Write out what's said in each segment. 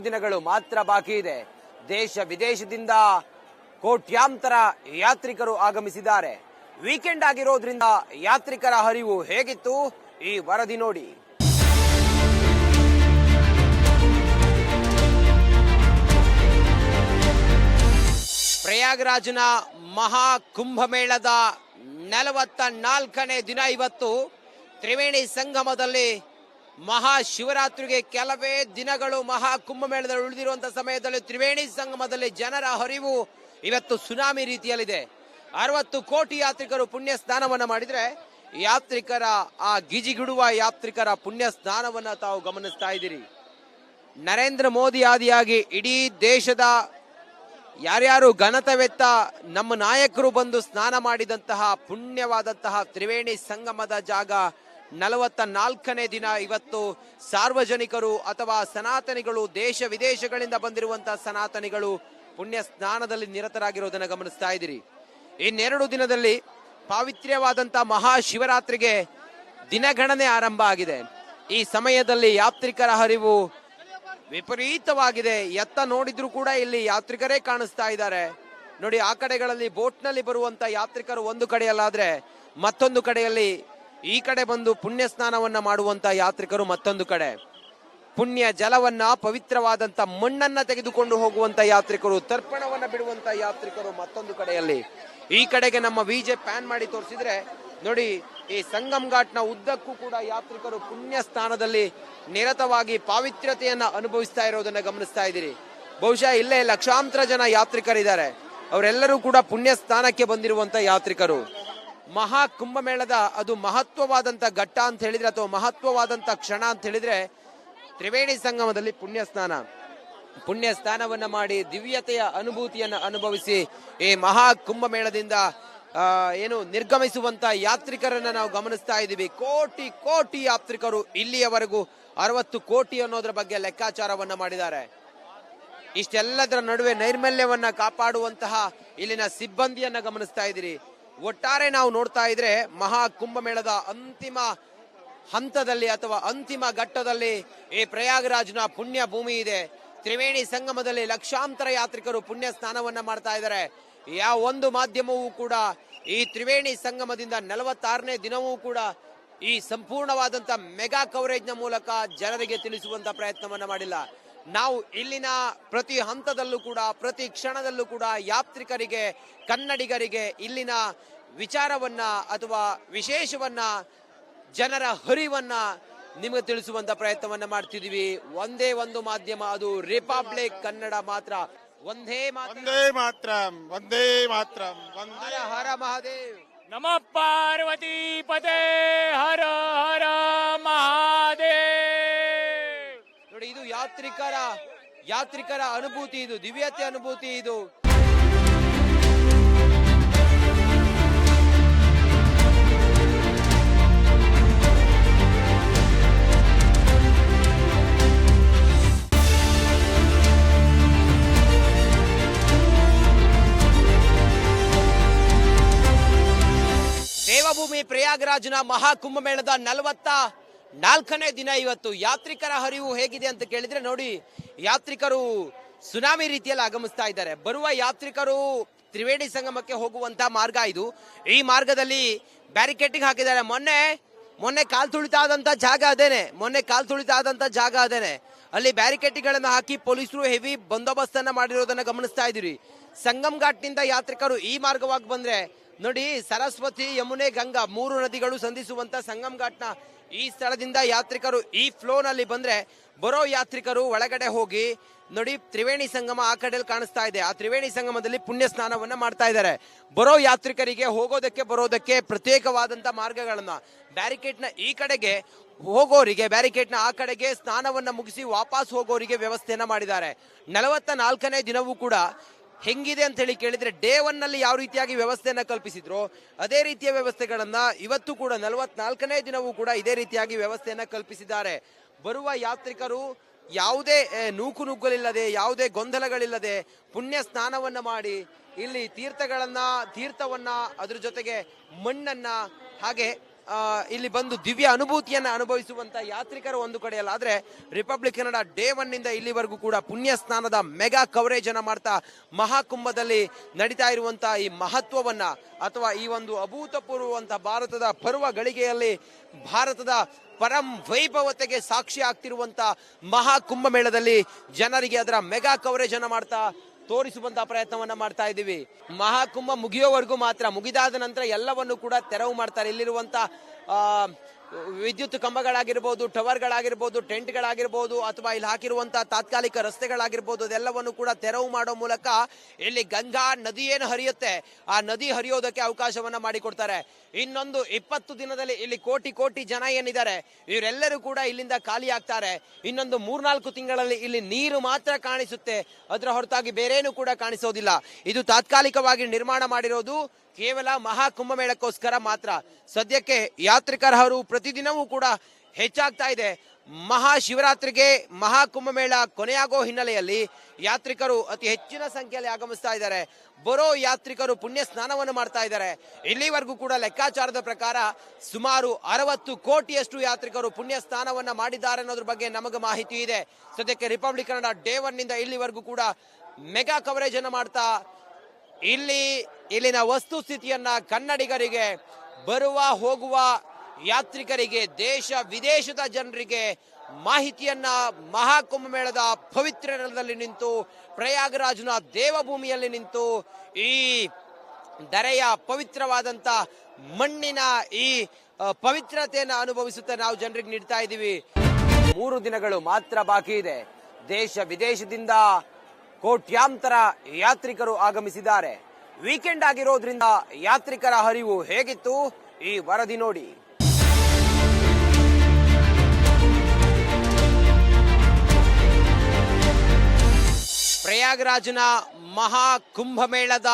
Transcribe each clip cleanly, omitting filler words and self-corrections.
ದಿನಗಳು ಮಾತ್ರ ಬಾಕಿ ಇದೆ. ದೇಶ ವಿದೇಶದಿಂದ ಕೋಟ್ಯಾಂತರ ಯಾತ್ರಿಕರು ಆಗಮಿಸಿದ್ದಾರೆ. ವೀಕೆಂಡ್ ಆಗಿರೋದ್ರಿಂದ ಯಾತ್ರಿಕರ ಹರಿವು ಹೇಗಿತ್ತು ಈ ವರದಿ ನೋಡಿ. ಪ್ರಯಾಗ್ರಾಜ್ನ ಮಹಾ ಕುಂಭಮೇಳದ 44ನೇ ದಿನ ಇವತ್ತು. ತ್ರಿವೇಣಿ ಸಂಗಮದಲ್ಲಿ ಮಹಾಶಿವರಾತ್ರಿಗೆ ಕೆಲವೇ ದಿನಗಳು ಮಹಾ ಕುಂಭಮೇಳದಲ್ಲಿ ಉಳಿದಿರುವಂತಹ ಸಮಯದಲ್ಲಿ ತ್ರಿವೇಣಿ ಸಂಗಮದಲ್ಲಿ ಜನರ ಹರಿವು ಇವತ್ತು ಸುನಾಮಿ ರೀತಿಯಲ್ಲಿದೆ. 60 ಕೋಟಿ ಯಾತ್ರಿಕರು ಪುಣ್ಯ ಸ್ನಾನವನ್ನ ಮಾಡಿದ್ರೆ ಯಾತ್ರಿಕರ ಆ ಗಿಜಿಗುಡುವ ಯಾತ್ರಿಕರ ಪುಣ್ಯ ಸ್ನಾನವನ್ನ ತಾವು ಗಮನಿಸ್ತಾ ಇದ್ದೀರಿ. ನರೇಂದ್ರ ಮೋದಿ ಆದಿಯಾಗಿ ಇಡೀ ದೇಶದ ಯಾರ್ಯಾರು ಘನತೆವೆತ್ತ ನಮ್ಮ ನಾಯಕರು ಬಂದು ಸ್ನಾನ ಮಾಡಿದಂತಹ ಪುಣ್ಯವಾದಂತಹ ತ್ರಿವೇಣಿ ಸಂಗಮದ ಜಾಗ 44ನೇ ದಿನ ಇವತ್ತು ಸಾರ್ವಜನಿಕರು ಅಥವಾ ಸನಾತನಿಗಳು ದೇಶ ವಿದೇಶಗಳಿಂದ ಬಂದಿರುವಂತಹ ಸನಾತನಿಗಳು ಪುಣ್ಯ ಸ್ನಾನದಲ್ಲಿ ನಿರತರಾಗಿರೋದನ್ನ ಗಮನಿಸ್ತಾ ಇದ್ದೀರಿ. ಇನ್ನೆರಡು ದಿನದಲ್ಲಿ ಪಾವಿತ್ರ್ಯವಾದಂತಹ ಮಹಾಶಿವರಾತ್ರಿಗೆ ದಿನಗಣನೆ ಆರಂಭ ಆಗಿದೆ. ಈ ಸಮಯದಲ್ಲಿ ಯಾತ್ರಿಕರ ಹರಿವು ವಿಪರೀತವಾಗಿದೆ. ಎತ್ತ ನೋಡಿದ್ರು ಕೂಡ ಇಲ್ಲಿ ಯಾತ್ರಿಕರೇ ಕಾಣಿಸ್ತಾ ಇದ್ದಾರೆ ನೋಡಿ. ಆ ಕಡೆಗಳಲ್ಲಿ ಬೋಟ್ ನಲ್ಲಿ ಬರುವಂತ ಯಾತ್ರಿಕರು ಒಂದು ಕಡೆಯಲ್ಲಾದ್ರೆ ಮತ್ತೊಂದು ಕಡೆಯಲ್ಲಿ ಈ ಕಡೆ ಬಂದು ಪುಣ್ಯ ಸ್ನಾನವನ್ನ ಮಾಡುವಂತ ಯಾತ್ರಿಕರು ಮತ್ತೊಂದು ಕಡೆ, ಪುಣ್ಯ ಜಲವನ್ನ ಪವಿತ್ರವಾದಂತ ಮಣ್ಣನ್ನ ತೆಗೆದುಕೊಂಡು ಹೋಗುವಂತ ಯಾತ್ರಿಕರು, ತರ್ಪಣವನ್ನ ಬಿಡುವಂತ ಯಾತ್ರಿಕರು ಮತ್ತೊಂದು ಕಡೆಯಲ್ಲಿ. ಈ ಕಡೆಗೆ ನಮ್ಮ ವಿಜೆ ಪ್ಯಾನ್ ಮಾಡಿ ತೋರಿಸಿದ್ರೆ ನೋಡಿ, ಈ ಸಂಗಮ್ ಘಾಟ್ನ ಉದ್ದಕ್ಕೂ ಕೂಡ ಯಾತ್ರಿಕರು ಪುಣ್ಯ ಸ್ಥಾನದಲ್ಲಿ ನಿರತವಾಗಿ ಪಾವಿತ್ರ್ಯತೆಯನ್ನ ಅನುಭವಿಸ್ತಾ ಇರೋದನ್ನ ಗಮನಿಸ್ತಾ ಇದ್ದೀರಿ. ಬಹುಶಃ ಇಲ್ಲೇ ಲಕ್ಷಾಂತರ ಜನ ಯಾತ್ರಿಕರಿದ್ದಾರೆ. ಅವರೆಲ್ಲರೂ ಕೂಡ ಪುಣ್ಯ ಸ್ಥಾನಕ್ಕೆ ಬಂದಿರುವಂತ ಯಾತ್ರಿಕರು. ಮಹಾ ಕುಂಭಮೇಳದ ಅದು ಮಹತ್ವವಾದಂತ ಘಟ್ಟ ಅಂತ ಹೇಳಿದ್ರೆ ಅಥವಾ ಮಹತ್ವವಾದಂತ ಕ್ಷಣ ಅಂತ ಹೇಳಿದ್ರೆ ತ್ರಿವೇಣಿ ಸಂಗಮದಲ್ಲಿ ಪುಣ್ಯ ಸ್ನಾನವನ್ನ ಮಾಡಿ ದಿವ್ಯತೆಯ ಅನುಭೂತಿಯನ್ನ ಅನುಭವಿಸಿ ಈ ಮಹಾ ಕುಂಭಮೇಳದಿಂದ ಏನು ನಿರ್ಗಮಿಸುವಂತ ಯಾತ್ರಿಕರನ್ನ ನಾವು ಗಮನಿಸ್ತಾ ಇದ್ದೀವಿ. ಕೋಟಿ ಕೋಟಿ ಯಾತ್ರಿಕರು ಇಲ್ಲಿಯವರೆಗೂ 60 ಕೋಟಿ ಅನ್ನೋದ್ರ ಬಗ್ಗೆ ಲೆಕ್ಕಾಚಾರವನ್ನ ಮಾಡಿದ್ದಾರೆ. ಇಷ್ಟೆಲ್ಲದರ ನಡುವೆ ನೈರ್ಮಲ್ಯವನ್ನ ಕಾಪಾಡುವಂತಹ ಇಲ್ಲಿನ ಸಿಬ್ಬಂದಿಯನ್ನ ಗಮನಿಸ್ತಾ ಇದ್ದೀರಿ. ಒಟ್ಟಾರೆ ನಾವು ನೋಡ್ತಾ ಇದ್ರೆ ಮಹಾ ಕುಂಭಮೇಳದ ಅಂತಿಮ ಹಂತದಲ್ಲಿ ಅಥವಾ ಅಂತಿಮ ಘಟ್ಟದಲ್ಲಿ ಈ ಪ್ರಯಾಗ್ರಾಜ್ನ ಪುಣ್ಯ ಭೂಮಿ ಇದೆ. ತ್ರಿವೇಣಿ ಸಂಗಮದಲ್ಲಿ ಲಕ್ಷಾಂತರ ಯಾತ್ರಿಕರು ಪುಣ್ಯ ಸ್ನಾನವನ್ನ ಮಾಡ್ತಾ ಇದ್ದಾರೆ. ಯಾವ ಒಂದು ಮಾಧ್ಯಮವೂ ಕೂಡ ಈ ತ್ರಿವೇಣಿ ಸಂಗಮದಿಂದ 46ನೇ ದಿನವೂ ಕೂಡ ಈ ಸಂಪೂರ್ಣವಾದಂತ ಮೆಗಾ ಕವರೇಜ್ ನ ಮೂಲಕ ಜನರಿಗೆ ತಿಳಿಸುವಂತ ಪ್ರಯತ್ನವನ್ನ ಮಾಡಿಲ್ಲ. ನಾವು ಇಲ್ಲಿನ ಪ್ರತಿ ಹಂತದಲ್ಲೂ ಕೂಡ ಪ್ರತಿ ಕ್ಷಣದಲ್ಲೂ ಕೂಡ ಯಾತ್ರಿಕರಿಗೆ, ಕನ್ನಡಿಗರಿಗೆ ಇಲ್ಲಿನ ವಿಚಾರವನ್ನ ಅಥವಾ ವಿಶೇಷವನ್ನ, ಜನರ ಹರಿವನ್ನ ನಿಮಗೆ ತಿಳಿಸುವಂತ ಪ್ರಯತ್ನವನ್ನ ಮಾಡ್ತಿದೀವಿ. ಒಂದೇ ಒಂದು ಮಾಧ್ಯಮ, ಅದು ರಿಪಬ್ಲಿಕ್ ಕನ್ನಡ ಮಾತ್ರ. ಒಂದೇ ಮಾತ್ರ ಹರ ಹರ ಮಹಾದೇವ್. ನಮ ಪಾರ್ವತಿ ಪದೇ ಹರ ಹರ ಮಹಾದೇವ್. ನೋಡಿ, ಇದು ಯಾತ್ರಿಕರ ಅನುಭೂತಿ, ಇದು ದಿವ್ಯತೆ ಅನುಭೂತಿ. ಇದು ದೇವಭೂಮಿ ಪ್ರಯಾಗ್ರಾಜ್ನ ಮಹಾ ಕುಂಭಮೇಳದ 44ನೇ ದಿನ ಇವತ್ತು. ಯಾತ್ರಿಕರ ಹರಿವು ಹೇಗಿದೆ ಅಂತ ಕೇಳಿದ್ರೆ ನೋಡಿ, ಯಾತ್ರಿಕರು ಸುನಾಮಿ ರೀತಿಯಲ್ಲಿ ಆಗಮಿಸ್ತಾ ಇದ್ದಾರೆ. ಬರುವ ಯಾತ್ರಿಕರು ತ್ರಿವೇಣಿ ಸಂಗಮಕ್ಕೆ ಹೋಗುವಂತ ಮಾರ್ಗ ಇದು. ಈ ಮಾರ್ಗದಲ್ಲಿ ಬ್ಯಾರಿಕೇಡಿಂಗ್ ಹಾಕಿದ್ದಾರೆ. ಮೊನ್ನೆ ಕಾಲ್ ತುಳಿತಾದಂತ ಜಾಗ ಅದೇನೆ. ಅಲ್ಲಿ ಬ್ಯಾರಿಕೇಡ್ಗಳನ್ನ ಹಾಕಿ ಪೊಲೀಸರು ಹೆವಿ ಬಂದೋಬಸ್ತ್ ಅನ್ನ ಮಾಡಿರೋದನ್ನ ಗಮನಿಸ್ತಾ ಇದೀರಿ. ಸಂಗಮ್ ಘಾಟ್ನಿಂದ ಯಾತ್ರಿಕರು ಈ ಮಾರ್ಗವಾಗಿ ಬಂದ್ರೆ ನೋಡಿ, ಸರಸ್ವತಿ, ಯಮುನೆ, ಗಂಗಾ 3 ನದಿಗಳು ಸಂಧಿಸುವಂತ ಸಂಗಮ್ ಘಾಟ್ನ ಈ ಸ್ಥಳದಿಂದ ಯಾತ್ರಿಕರು ಈ ಫ್ಲೋನಲ್ಲಿ ಬಂದ್ರೆ ಬರೋ ಯಾತ್ರಿಕರು ಒಳಗಡೆ ಹೋಗಿ ನೋಡಿ, ತ್ರಿವೇಣಿ ಸಂಗಮ ಆ ಕಡೆಯಲ್ಲಿ ಕಾಣಿಸ್ತಾ ಇದೆ. ಆ ತ್ರಿವೇಣಿ ಸಂಗಮದಲ್ಲಿ ಪುಣ್ಯ ಸ್ನಾನವನ್ನ ಮಾಡ್ತಾ ಇದ್ದಾರೆ. ಬರೋ ಯಾತ್ರಿಕರಿಗೆ ಹೋಗೋದಕ್ಕೆ ಬರೋದಕ್ಕೆ ಪ್ರತ್ಯೇಕವಾದಂತ ಮಾರ್ಗಗಳನ್ನ, ಬ್ಯಾರಿಕೇಡ್ನ ಈ ಕಡೆಗೆ ಹೋಗೋರಿಗೆ, ಬ್ಯಾರಿಕೇಡ್ನ ಆ ಕಡೆಗೆ ಸ್ನಾನವನ್ನ ಮುಗಿಸಿ ವಾಪಸ್ ಹೋಗೋರಿಗೆ ವ್ಯವಸ್ಥೆಯನ್ನ ಮಾಡಿದ್ದಾರೆ. 44ನೇ ದಿನವೂ ಕೂಡ ಹೆಂಗಿದೆ ಅಂತ ಹೇಳಿ ಕೇಳಿದ್ರೆ ಡೇ 1 ನಲ್ಲಿ ಯಾವ ರೀತಿಯಾಗಿ ವ್ಯವಸ್ಥೆಯನ್ನ ಕಲ್ಪಿಸಿದ್ರು ಅದೇ ರೀತಿಯ ವ್ಯವಸ್ಥೆಗಳನ್ನ ಇವತ್ತು ಕೂಡ 44ನೇ ದಿನವೂ ಕೂಡ ಇದೇ ರೀತಿಯಾಗಿ ವ್ಯವಸ್ಥೆಯನ್ನ ಕಲ್ಪಿಸಿದ್ದಾರೆ. ಬರುವ ಯಾತ್ರಿಕರು ಯಾವುದೇ ನೂಕುನುಗ್ಗಲಿಲ್ಲದೆ, ಯಾವುದೇ ಗೊಂದಲಗಳಿಲ್ಲದೆ ಪುಣ್ಯ ಸ್ನಾನವನ್ನ ಮಾಡಿ ಇಲ್ಲಿ ತೀರ್ಥವನ್ನ, ಅದ್ರ ಜೊತೆಗೆ ಮಣ್ಣನ್ನ, ಹಾಗೆ ಇಲ್ಲಿ ಬಂದು ದಿವ್ಯ ಅನುಭೂತಿಯನ್ನ ಅನುಭವಿಸುವಂತ ಯಾತ್ರಿಕರು ಒಂದು ಕಡೆಯಲ್ಲಾದ್ರೆ ರಿಪಬ್ಲಿಕ್ ಕನ್ನಡ ಡೇ 1 ನಿಂದ ಇಲ್ಲಿವರೆಗೂ ಕೂಡ ಪುಣ್ಯ ಸ್ನಾನದ ಮೆಗಾ ಕವರೇಜ್ ಅನ್ನ ಮಾಡ್ತಾ ಮಹಾಕುಂಭದಲ್ಲಿ ನಡೀತಾ ಇರುವಂತ ಈ ಮಹತ್ವವನ್ನ ಅಥವಾ ಈ ಒಂದು ಅಭೂತಪೂರ್ವವಂತ ಭಾರತದ ಪರ್ವ ಗಳಿಗೆಯಲ್ಲಿ ಭಾರತದ ಪರಂ ವೈಭವತೆಗೆ ಸಾಕ್ಷಿ ಆಗ್ತಿರುವಂತ ಮಹಾಕುಂಭ ಮೇಳದಲ್ಲಿ ಜನರಿಗೆ ಅದರ ಮೆಗಾ ಕವರೇಜ್ ಅನ್ನ ಮಾಡ್ತಾ ತೋರಿಸುವಂತಹ ಪ್ರಯತ್ನವನ್ನ ಮಾಡ್ತಾ ಇದ್ದೀವಿ. ಮಹಾಕುಂಭ ಮುಗಿಯೋವರೆಗೂ ಮಾತ್ರ, ಮುಗಿದಾದ ನಂತರ ಎಲ್ಲವನ್ನು ಕೂಡ ತೆರವು ಮಾಡ್ತಾರೆ. ಇಲ್ಲಿರುವಂತ ವಿದ್ಯುತ್ ಕಂಬಗಳಾಗಿರ್ಬೋದು, ಟವರ್ಗಳಾಗಿರ್ಬೋದು, ಟೆಂಟ್ಗಳಾಗಿರ್ಬೋದು, ಅಥವಾ ಇಲ್ಲಿ ಹಾಕಿರುವಂತಹ ತಾತ್ಕಾಲಿಕ ರಸ್ತೆಗಳಾಗಿರ್ಬೋದು, ಅದೆಲ್ಲವನ್ನು ಕೂಡ ತೆರವು ಮಾಡೋ ಮೂಲಕ ಇಲ್ಲಿ ಗಂಗಾ ನದಿ ಏನು ಹರಿಯುತ್ತೆ ಆ ನದಿ ಹರಿಯೋದಕ್ಕೆ ಅವಕಾಶವನ್ನ ಮಾಡಿಕೊಡ್ತಾರೆ. ಇನ್ನೊಂದು 20 ದಿನದಲ್ಲಿ ಇಲ್ಲಿ ಕೋಟಿ ಕೋಟಿ ಜನ ಏನಿದ್ದಾರೆ ಇವರೆಲ್ಲರೂ ಕೂಡ ಇಲ್ಲಿಂದ ಖಾಲಿ ಆಗ್ತಾರೆ. ಇನ್ನೊಂದು 3-4 ತಿಂಗಳಲ್ಲಿ ಇಲ್ಲಿ ನೀರು ಮಾತ್ರ ಕಾಣಿಸುತ್ತೆ, ಅದರ ಹೊರತಾಗಿ ಬೇರೇನು ಕೂಡ ಕಾಣಿಸೋದಿಲ್ಲ. ಇದು ತಾತ್ಕಾಲಿಕವಾಗಿ ನಿರ್ಮಾಣ ಮಾಡಿರೋದು ಕೇವಲ ಮಹಾಕುಂಭ ಮೇಳಕ್ಕೋಸ್ಕರ ಮಾತ್ರ. ಸದ್ಯಕ್ಕೆ ಯಾತ್ರಿಕರ ಹರಿವು ಪ್ರತಿದಿನವೂ ಕೂಡ ಹೆಚ್ಚಾಗ್ತಾ ಇದೆ. ಮಹಾಶಿವರಾತ್ರಿಗೆ ಮಹಾಕುಂಭ ಮೇಳ ಕೊನೆಯಾಗೋ ಹಿನ್ನೆಲೆಯಲ್ಲಿ ಯಾತ್ರಿಕರು ಅತಿ ಹೆಚ್ಚಿನ ಸಂಖ್ಯೆಯಲ್ಲಿ ಆಗಮಿಸ್ತಾ ಇದ್ದಾರೆ. ಬರೋ ಯಾತ್ರಿಕರು ಪುಣ್ಯ ಸ್ನಾನವನ್ನು ಮಾಡ್ತಾ ಇದ್ದಾರೆ. ಇಲ್ಲಿವರೆಗೂ ಕೂಡ ಲೆಕ್ಕಾಚಾರದ ಪ್ರಕಾರ ಸುಮಾರು 60 ಕೋಟಿಯಷ್ಟು ಯಾತ್ರಿಕರು ಪುಣ್ಯ ಸ್ನಾನವನ್ನ ಮಾಡಿದ್ದಾರೆ ಅನ್ನೋದ್ರ ಬಗ್ಗೆ ನಮಗೆ ಮಾಹಿತಿ ಇದೆ. ಸದ್ಯಕ್ಕೆ ರಿಪಬ್ಲಿಕ್ ಕನ್ನಡ ಡೇ 1 ನಿಂದ ಇಲ್ಲಿವರೆಗೂ ಕೂಡ ಮೆಗಾ ಕವರೇಜ್ ಅನ್ನು ಮಾಡ್ತಾ ಇಲ್ಲಿನ ವಸ್ತುಸ್ಥಿತಿಯನ್ನ ಕನ್ನಡಿಗರಿಗೆ, ಬರುವ ಹೋಗುವ ಯಾತ್ರಿಕರಿಗೆ, ದೇಶ ವಿದೇಶದ ಜನರಿಗೆ ಮಾಹಿತಿಯನ್ನ ಮಹಾಕುಂಭ ಮೇಳದ ಪವಿತ್ರ ನೆಲದಲ್ಲಿ ನಿಂತು, ಪ್ರಯಾಗರಾಜ್ನ ದೇವಭೂಮಿಯಲ್ಲಿ ನಿಂತು, ಈ ಧರೆಯ ಪವಿತ್ರವಾದಂತ ಮಣ್ಣಿನ ಈ ಪವಿತ್ರತೆಯನ್ನು ಅನುಭವಿಸುತ್ತಾ ನಾವು ಜನರಿಗೆ ನೀಡ್ತಾ ಇದ್ದೀವಿ. 3 ದಿನಗಳು ಮಾತ್ರ ಬಾಕಿ ಇದೆ. ದೇಶ ವಿದೇಶದಿಂದ ಕೋಟ್ಯಾಂತರ ಯಾತ್ರಿಕರು ಆಗಮಿಸಿದ್ದಾರೆ. ವೀಕೆಂಡ್ ಆಗಿರೋದ್ರಿಂದ ಯಾತ್ರಿಕರ ಹರಿವು ಹೇಗಿತ್ತು ಈ ವರದಿ ನೋಡಿ. ಪ್ರಯಾಗರಾಜ್ನ ಮಹಾಕುಂಭ ಮೇಳದ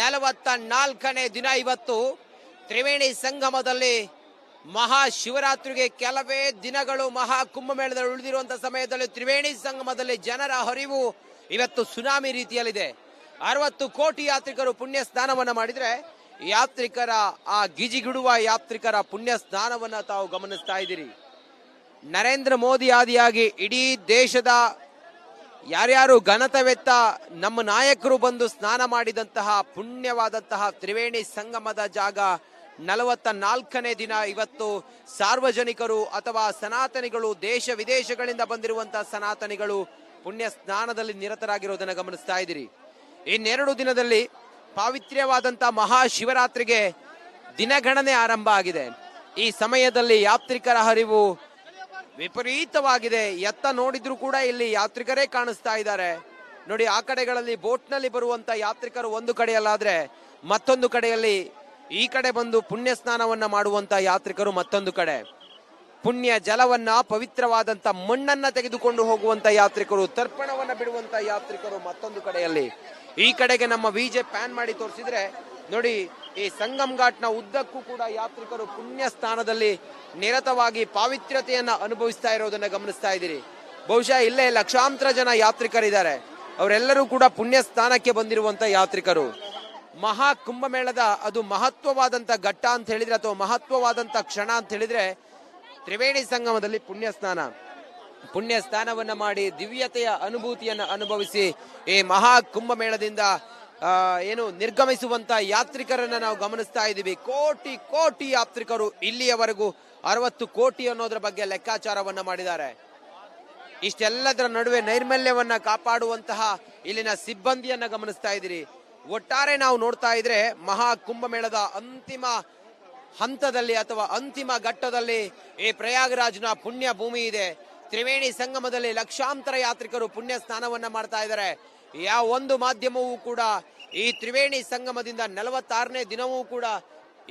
44ನೇ ದಿನ ಇವತ್ತು. ತ್ರಿವೇಣಿ ಸಂಗಮದಲ್ಲಿ ಮಹಾಶಿವರಾತ್ರಿಗೆ ಕೆಲವೇ ದಿನಗಳು ಮಹಾಕುಂಭ ಮೇಳದಲ್ಲಿ ಉಳಿದಿರುವಂತಹ ಸಮಯದಲ್ಲಿ ತ್ರಿವೇಣಿ ಸಂಗಮದಲ್ಲಿ ಜನರ ಹರಿವು ಇವತ್ತು ಸುನಾಮಿ ರೀತಿಯಲ್ಲಿದೆ. 60 ಕೋಟಿ ಯಾತ್ರಿಕರು ಪುಣ್ಯ ಸ್ನಾನವನ್ನ ಮಾಡಿದ್ರೆ ಯಾತ್ರಿಕರ ಆ ಗಿಜಿಗುಡುವ ಯಾತ್ರಿಕರ ಪುಣ್ಯ ಸ್ನಾನವನ್ನ ತಾವು ಗಮನಿಸ್ತಾ ಇದ್ದೀರಿ. ನರೇಂದ್ರ ಮೋದಿ ಆದಿಯಾಗಿ ಇಡೀ ದೇಶದ ಯಾರ್ಯಾರು ಘನತೆವೆತ್ತ ನಮ್ಮ ನಾಯಕರು ಬಂದು ಸ್ನಾನ ಮಾಡಿದಂತಹ ಪುಣ್ಯವಾದಂತಹ ತ್ರಿವೇಣಿ ಸಂಗಮದ ಜಾಗ 44ನೇ ದಿನ ಇವತ್ತು ಸಾರ್ವಜನಿಕರು ಅಥವಾ ಸನಾತನಿಗಳು, ದೇಶ ವಿದೇಶಗಳಿಂದ ಬಂದಿರುವಂತಹ ಸನಾತನಿಗಳು ಪುಣ್ಯ ಸ್ನಾನದಲ್ಲಿ ನಿರತರಾಗಿರೋದನ್ನ ಗಮನಿಸ್ತಾ ಇದ್ದೀರಿ. ಇನ್ನೆರಡು ದಿನದಲ್ಲಿ ಪಾವಿತ್ರ್ಯವಾದಂತಹ ಮಹಾಶಿವರಾತ್ರಿಗೆ ದಿನಗಣನೆ ಆರಂಭ ಆಗಿದೆ. ಈ ಸಮಯದಲ್ಲಿ ಯಾತ್ರಿಕರ ಹರಿವು ವಿಪರೀತವಾಗಿದೆ. ಎತ್ತ ನೋಡಿದ್ರು ಕೂಡ ಇಲ್ಲಿ ಯಾತ್ರಿಕರೇ ಕಾಣಿಸ್ತಾ ಇದ್ದಾರೆ ನೋಡಿ. ಆ ಕಡೆಗಳಲ್ಲಿ ಬೋಟ್ ನಲ್ಲಿ ಬರುವಂತ ಯಾತ್ರಿಕರು ಒಂದು ಕಡೆಯಲ್ಲಾದ್ರೆ, ಮತ್ತೊಂದು ಕಡೆಯಲ್ಲಿ ಈ ಕಡೆ ಬಂದು ಪುಣ್ಯ ಸ್ನಾನವನ್ನ ಮಾಡುವಂತ ಯಾತ್ರಿಕರು ಮತ್ತೊಂದು ಕಡೆ, ಪುಣ್ಯ ಜಲವನ್ನ ಪವಿತ್ರವಾದಂತ ಮಣ್ಣನ್ನ ತೆಗೆದುಕೊಂಡು ಹೋಗುವಂತ ಯಾತ್ರಿಕರು, ತರ್ಪಣವನ್ನ ಬಿಡುವಂತ ಯಾತ್ರಿಕರು ಮತ್ತೊಂದು ಕಡೆಯಲ್ಲಿ. ಈ ಕಡೆಗೆ ನಮ್ಮ ವಿಜೆ ಪ್ಯಾನ್ ಮಾಡಿ ತೋರಿಸಿದ್ರೆ ನೋಡಿ, ಈ ಸಂಗಮ್ ಘಾಟ್ನ ಉದ್ದಕ್ಕೂ ಕೂಡ ಯಾತ್ರಿಕರು ಪುಣ್ಯ ಸ್ಥಾನದಲ್ಲಿ ನಿರತವಾಗಿ ಪಾವಿತ್ರ್ಯತೆಯನ್ನ ಅನುಭವಿಸ್ತಾ ಇರೋದನ್ನ ಗಮನಿಸ್ತಾ ಇದ್ದೀರಿ. ಬಹುಶಃ ಇಲ್ಲೇ ಲಕ್ಷಾಂತರ ಜನ ಯಾತ್ರಿಕರಿದ್ದಾರೆ. ಅವರೆಲ್ಲರೂ ಕೂಡ ಪುಣ್ಯ ಸ್ಥಾನಕ್ಕೆ ಬಂದಿರುವಂತ ಯಾತ್ರಿಕರು. ಮಹಾಕುಂಭ ಮೇಳದ ಅದು ಮಹತ್ವವಾದಂತ ಘಟ್ಟ ಅಂತ ಹೇಳಿದ್ರೆ ಅಥವಾ ಮಹತ್ವವಾದಂತ ಕ್ಷಣ ಅಂತ ಹೇಳಿದ್ರೆ ತ್ರಿವೇಣಿ ಸಂಗಮದಲ್ಲಿ ಪುಣ್ಯ ಸ್ನಾನವನ್ನ ಮಾಡಿ ದಿವ್ಯತೆಯ ಅನುಭೂತಿಯನ್ನ ಅನುಭವಿಸಿ ಈ ಮಹಾಕುಂಭ ಮೇಳದಿಂದ ಏನು ನಿರ್ಗಮಿಸುವಂತ ಯಾತ್ರಿಕರನ್ನ ನಾವು ಗಮನಿಸ್ತಾ ಇದ್ದೀವಿ. ಕೋಟಿ ಕೋಟಿ ಯಾತ್ರಿಕರು ಇಲ್ಲಿಯವರೆಗೂ 60 ಕೋಟಿ ಅನ್ನೋದ್ರ ಬಗ್ಗೆ ಲೆಕ್ಕಾಚಾರವನ್ನ ಮಾಡಿದ್ದಾರೆ. ಇಷ್ಟೆಲ್ಲದರ ನಡುವೆ ನೈರ್ಮಲ್ಯವನ್ನ ಕಾಪಾಡುವಂತಹ ಇಲ್ಲಿನ ಸಿಬ್ಬಂದಿಯನ್ನ ಗಮನಿಸ್ತಾ ಇದ್ದೀರಿ. ಒಟ್ಟಾರೆ ನಾವು ನೋಡ್ತಾ ಇದ್ರೆ ಮಹಾಕುಂಭ ಮೇಳದ ಅಂತಿಮ ಹಂತದಲ್ಲಿ ಅಥವಾ ಅಂತಿಮ ಘಟ್ಟದಲ್ಲಿ ಈ ಪ್ರಯಾಗರಾಜ್ನ ಪುಣ್ಯ ಭೂಮಿ ಇದೆ. ತ್ರಿವೇಣಿ ಸಂಗಮದಲ್ಲಿ ಲಕ್ಷಾಂತರ ಯಾತ್ರಿಕರು ಪುಣ್ಯ ಸ್ನಾನವನ್ನ ಮಾಡ್ತಾ ಇದ್ದಾರೆ. ಯಾವ ಒಂದು ಮಾಧ್ಯಮವೂ ಕೂಡ ಈ ತ್ರಿವೇಣಿ ಸಂಗಮದಿಂದ 46ನೇ ದಿನವೂ ಕೂಡ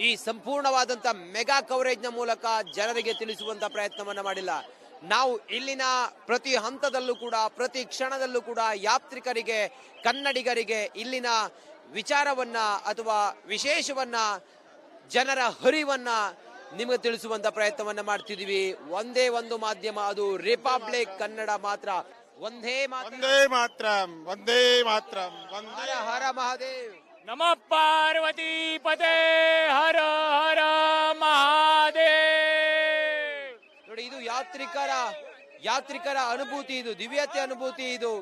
ಈ ಸಂಪೂರ್ಣವಾದಂತ ಮೆಗಾ ಕವರೇಜ್ ನ ಮೂಲಕ ಜನರಿಗೆ ತಿಳಿಸುವಂತ ಪ್ರಯತ್ನವನ್ನ ಮಾಡಿಲ್ಲ. ನಾವು ಇಲ್ಲಿನ ಪ್ರತಿ ಹಂತದಲ್ಲೂ ಕೂಡ, ಪ್ರತಿ ಕ್ಷಣದಲ್ಲೂ ಕೂಡ ಯಾತ್ರಿಕರಿಗೆ, ಕನ್ನಡಿಗರಿಗೆ ಇಲ್ಲಿನ ವಿಚಾರವನ್ನ ಅಥವಾ ವಿಶೇಷವನ್ನ, ಜನರ ಹರಿವನ್ನ ನಿಮಗೆ ತಿಳಿಸುವಂತ ಪ್ರಯತ್ನವನ್ನ ಮಾಡ್ತಿದೀವಿ. ಒಂದೇ ಒಂದು ಮಾಧ್ಯಮ, ಅದು ರಿಪಬ್ಲಿಕ್ ಕನ್ನಡ ಮಾತ್ರ. ಒಂದೇ ಮಾತ್ರ. ವಂದೇ ಮಾತರಂ, ವಂದೇ ಮಾತರಂ, ಹರ ಹರ ಮಹಾದೇವ್. नमः पार्वती पते हर हर महादेव. ನೋಡಿ, ಇದು ಯಾತ್ರಿಕರ ಅನುಭೂತಿ, ಇದು ದಿವ್ಯತೆ ಅನುಭೂತಿ. ಇದು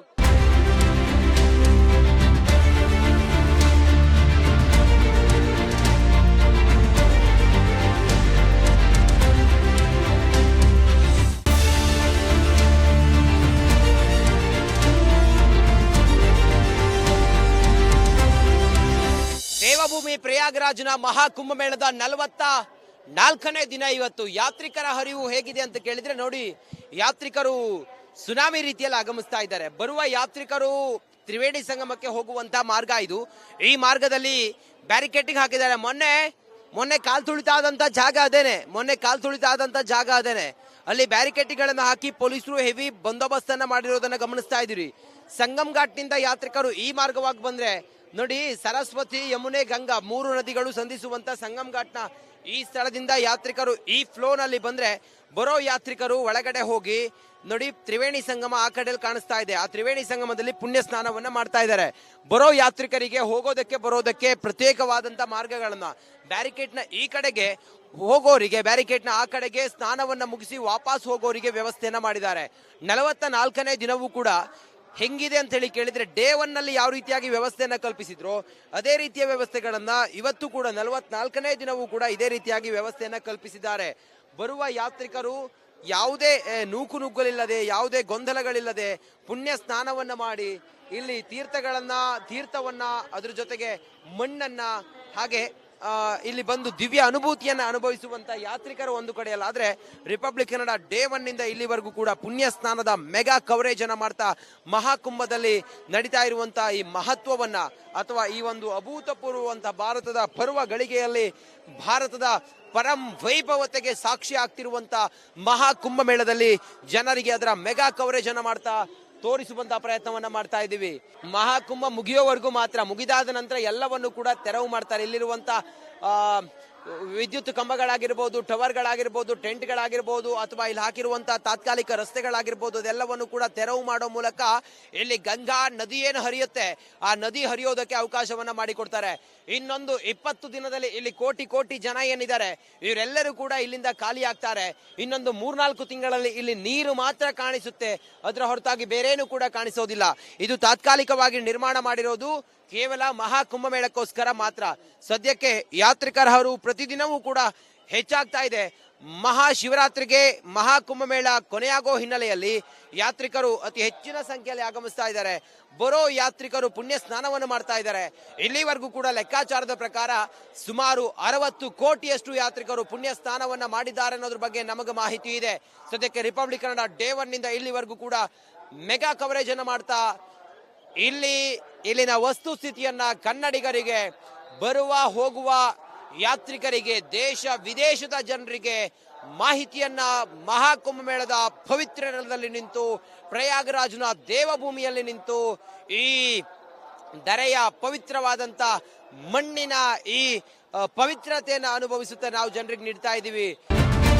ದೇವಭೂಮಿ ಪ್ರಯಾಗರಾಜ್ನ ಮಹಾಕುಂಭಮೇಳದ 44ನೇ ದಿನ ಇವತ್ತು. ಯಾತ್ರಿಕರ ಹರಿವು ಹೇಗಿದೆ ಅಂತ ಕೇಳಿದ್ರೆ ನೋಡಿ, ಯಾತ್ರಿಕರು ಸುನಾಮಿ ರೀತಿಯಲ್ಲಿ ಆಗಮಿಸ್ತಾ ಇದ್ದಾರೆ. ಬರುವ ಯಾತ್ರಿಕರು ತ್ರಿವೇಣಿ ಸಂಗಮಕ್ಕೆ ಹೋಗುವಂತ ಮಾರ್ಗ ಇದು. ಈ ಮಾರ್ಗದಲ್ಲಿ ಬ್ಯಾರಿಕೇಡಿಂಗ್ ಹಾಕಿದ್ದಾರೆ. ಮೊನ್ನೆ ಕಾಲ್ ತುಳಿತಾದಂತ ಜಾಗ ಅದೇನೆ. ಅಲ್ಲಿ ಬ್ಯಾರಿಕೇಡ್ಗಳನ್ನು ಹಾಕಿ ಪೊಲೀಸರು ಹೆವಿ ಬಂದೋಬಸ್ತ್ ಅನ್ನ ಮಾಡಿರೋದನ್ನ ಗಮನಿಸ್ತಾ ಇದೀರಿ. ಸಂಗಮ್ ಘಾಟ್ನಿಂದ ಯಾತ್ರಿಕರು ಈ ಮಾರ್ಗವಾಗಿ ಬಂದ್ರೆ ನೋಡಿ, ಸರಸ್ವತಿ, ಯಮುನೆ, ಗಂಗಾ 3 ನದಿಗಳು ಸಂಧಿಸುವಂತ ಸಂಗಮ್ ಘಾಟ್ನ ಈ ಸ್ಥಳದಿಂದ ಯಾತ್ರಿಕರು ಈ ಫ್ಲೋನಲ್ಲಿ ಬಂದ್ರೆ, ಬರೋ ಯಾತ್ರಿಕರು ಒಳಗಡೆ ಹೋಗಿ ನೋಡಿ, ತ್ರಿವೇಣಿ ಸಂಗಮ ಆ ಕಡೆಯಲ್ಲಿ ಕಾಣಿಸ್ತಾ ಇದೆ. ಆ ತ್ರಿವೇಣಿ ಸಂಗಮದಲ್ಲಿ ಪುಣ್ಯ ಸ್ನಾನವನ್ನ ಮಾಡ್ತಾ ಇದ್ದಾರೆ. ಬರೋ ಯಾತ್ರಿಕರಿಗೆ ಹೋಗೋದಕ್ಕೆ ಬರೋದಕ್ಕೆ ಪ್ರತ್ಯೇಕವಾದಂತ ಮಾರ್ಗಗಳನ್ನ, ಬ್ಯಾರಿಕೇಡ್ನ ಈ ಕಡೆಗೆ ಹೋಗೋರಿಗೆ, ಬ್ಯಾರಿಕೇಡ್ನ ಆ ಕಡೆಗೆ ಸ್ನಾನವನ್ನ ಮುಗಿಸಿ ವಾಪಸ್ ಹೋಗೋರಿಗೆ ವ್ಯವಸ್ಥೆಯನ್ನ ಮಾಡಿದ್ದಾರೆ. 44ನೇ ದಿನವೂ ಕೂಡ ಹೆಂಗಿದೆ ಅಂತ ಹೇಳಿ ಕೇಳಿದ್ರೆ, ಡೇ 1 ನಲ್ಲಿ ಯಾವ ರೀತಿಯಾಗಿ ವ್ಯವಸ್ಥೆಯನ್ನ ಕಲ್ಪಿಸಿದ್ರು ಅದೇ ರೀತಿಯ ವ್ಯವಸ್ಥೆಗಳನ್ನ ಇವತ್ತು ಕೂಡ 44ನೇ ದಿನವೂ ಕೂಡ ಇದೇ ರೀತಿಯಾಗಿ ವ್ಯವಸ್ಥೆಯನ್ನ ಕಲ್ಪಿಸಿದ್ದಾರೆ. ಬರುವ ಯಾತ್ರಿಕರು ಯಾವುದೇ ನೂಕುನುಗ್ಗಲಿಲ್ಲದೆ, ಯಾವುದೇ ಗೊಂದಲಗಳಿಲ್ಲದೆ ಪುಣ್ಯ ಸ್ನಾನವನ್ನ ಮಾಡಿ ಇಲ್ಲಿ ತೀರ್ಥವನ್ನ ಅದ್ರ ಜೊತೆಗೆ ಮಣ್ಣನ್ನ ಹಾಗೆ ಇಲ್ಲಿ ಬಂದು ದಿವ್ಯ ಅನುಭೂತಿಯನ್ನ ಅನುಭವಿಸುವಂತ ಯಾತ್ರಿಕರು ಒಂದು ಕಡೆಯಲ್ಲಾದ್ರೆ, ರಿಪಬ್ಲಿಕ್ ಕನ್ನಡ ಡೇ 1 ನಿಂದ ಇಲ್ಲಿವರೆಗೂ ಕೂಡ ಪುಣ್ಯ ಸ್ನಾನದ ಮೆಗಾ ಕವರೇಜ್ ಅನ್ನ ಮಾಡ್ತಾ ಮಹಾಕುಂಭದಲ್ಲಿ ನಡೀತಾ ಇರುವಂತ ಈ ಮಹತ್ವವನ್ನ ಅಥವಾ ಈ ಒಂದು ಅಭೂತಪೂರ್ವವಂತ ಭಾರತದ ಪರ್ವ ಗಳಿಗೆಯಲ್ಲಿ ಭಾರತದ ಪರಂ ವೈಭವತೆಗೆ ಸಾಕ್ಷಿ ಆಗ್ತಿರುವಂತ ಮಹಾಕುಂಭಮೇಳದಲ್ಲಿ ಜನರಿಗೆ ಅದರ ಮೆಗಾ ಕವರೇಜ್ ಅನ್ನ ಮಾಡ್ತಾ ತೋರಿಸುವಂತಹ ಪ್ರಯತ್ನವನ್ನ ಮಾಡ್ತಾ ಇದ್ದೀವಿ. ಮಹಾಕುಂಭ ಮುಗಿಯೋವರೆಗೂ ಮಾತ್ರ, ಮುಗಿದಾದ ನಂತರ ಎಲ್ಲವನ್ನು ಕೂಡ ತೆರವು ಮಾಡ್ತಾರೆ. ಇಲ್ಲಿರುವಂತ ವಿದ್ಯುತ್ ಕಂಬಗಳಾಗಿರ್ಬೋದು, ಟವರ್ಗಳಾಗಿರ್ಬೋದು, ಟೆಂಟ್ಗಳಾಗಿರ್ಬೋದು, ಅಥವಾ ಇಲ್ಲಿ ಹಾಕಿರುವಂತಹ ತಾತ್ಕಾಲಿಕ ರಸ್ತೆಗಳಾಗಿರ್ಬೋದು, ಅದೆಲ್ಲವನ್ನು ಕೂಡ ತೆರವು ಮಾಡೋ ಮೂಲಕ ಇಲ್ಲಿ ಗಂಗಾ ನದಿ ಏನು ಹರಿಯುತ್ತೆ ಆ ನದಿ ಹರಿಯೋದಕ್ಕೆ ಅವಕಾಶವನ್ನ ಮಾಡಿಕೊಡ್ತಾರೆ. ಇನ್ನೊಂದು 20 ದಿನದಲ್ಲಿ ಇಲ್ಲಿ ಕೋಟಿ ಜನ ಏನಿದ್ದಾರೆ ಇವರೆಲ್ಲರೂ ಕೂಡ ಇಲ್ಲಿಂದ ಖಾಲಿ ಆಗ್ತಾರೆ. ಇನ್ನೊಂದು 3-4 ತಿಂಗಳಲ್ಲಿ ಇಲ್ಲಿ ನೀರು ಮಾತ್ರ ಕಾಣಿಸುತ್ತೆ, ಅದರ ಹೊರತಾಗಿ ಬೇರೇನು ಕೂಡ ಕಾಣಿಸೋದಿಲ್ಲ. ಇದು ತಾತ್ಕಾಲಿಕವಾಗಿ ನಿರ್ಮಾಣ ಮಾಡಿರೋದು ಕೇವಲ ಮಹಾಕುಂಭಮೇಳಕ್ಕೋಸ್ಕರ ಮಾತ್ರ. ಸದ್ಯಕ್ಕೆ ಯಾತ್ರಿಕರ ಹರಿವು ಪ್ರತಿದಿನವೂ ಕೂಡ ಹೆಚ್ಚಾಗ್ತಾ ಇದೆ. ಮಹಾಶಿವರಾತ್ರಿಗೆ ಮಹಾಕುಂಭಮೇಳ ಕೊನೆಯಾಗೋ ಹಿನ್ನೆಲೆಯಲ್ಲಿ ಯಾತ್ರಿಕರು ಅತಿ ಹೆಚ್ಚಿನ ಸಂಖ್ಯೆಯಲ್ಲಿ ಆಗಮಿಸ್ತಾ ಇದ್ದಾರೆ. ಬರೋ ಯಾತ್ರಿಕರು ಪುಣ್ಯ ಸ್ನಾನವನ್ನು ಮಾಡ್ತಾ ಇದ್ದಾರೆ. ಇಲ್ಲಿವರೆಗೂ ಕೂಡ ಲೆಕ್ಕಾಚಾರದ ಪ್ರಕಾರ ಸುಮಾರು 60 ಕೋಟಿಯಷ್ಟು ಯಾತ್ರಿಕರು ಪುಣ್ಯ ಸ್ನಾನವನ್ನ ಮಾಡಿದ್ದಾರೆ ಅನ್ನೋದ್ರ ಬಗ್ಗೆ ನಮಗೆ ಮಾಹಿತಿ ಇದೆ. ಸದ್ಯಕ್ಕೆ ರಿಪಬ್ಲಿಕ್ ಕನ್ನಡ ಡೇ 1 ನಿಂದ ಇಲ್ಲಿವರೆಗೂ ಕೂಡ ಮೆಗಾ ಕವರೇಜ್ ಅನ್ನು ಮಾಡ್ತಾ ಇಲ್ಲಿನ ವಸ್ತುಸ್ಥಿತಿಯನ್ನ ಕನ್ನಡಿಗರಿಗೆ, ಬರುವ ಹೋಗುವ ಯಾತ್ರಿಕರಿಗೆ, ದೇಶ ವಿದೇಶದ ಜನರಿಗೆ ಮಾಹಿತಿಯನ್ನ ಮಹಾಕುಂಭಮೇಳದ ಪವಿತ್ರ ನೆಲದಲ್ಲಿ ನಿಂತು, ಪ್ರಯಾಗರಾಜ್ನ ದೇವಭೂಮಿಯಲ್ಲಿ ನಿಂತು, ಈ ಧರೆಯ ಪವಿತ್ರವಾದಂತ ಮಣ್ಣಿನ ಈ ಪವಿತ್ರತೆಯನ್ನು ಅನುಭವಿಸುತ್ತಾ ನಾವು ಜನರಿಗೆ ನೀಡ್ತಾ ಇದ್ದೀವಿ.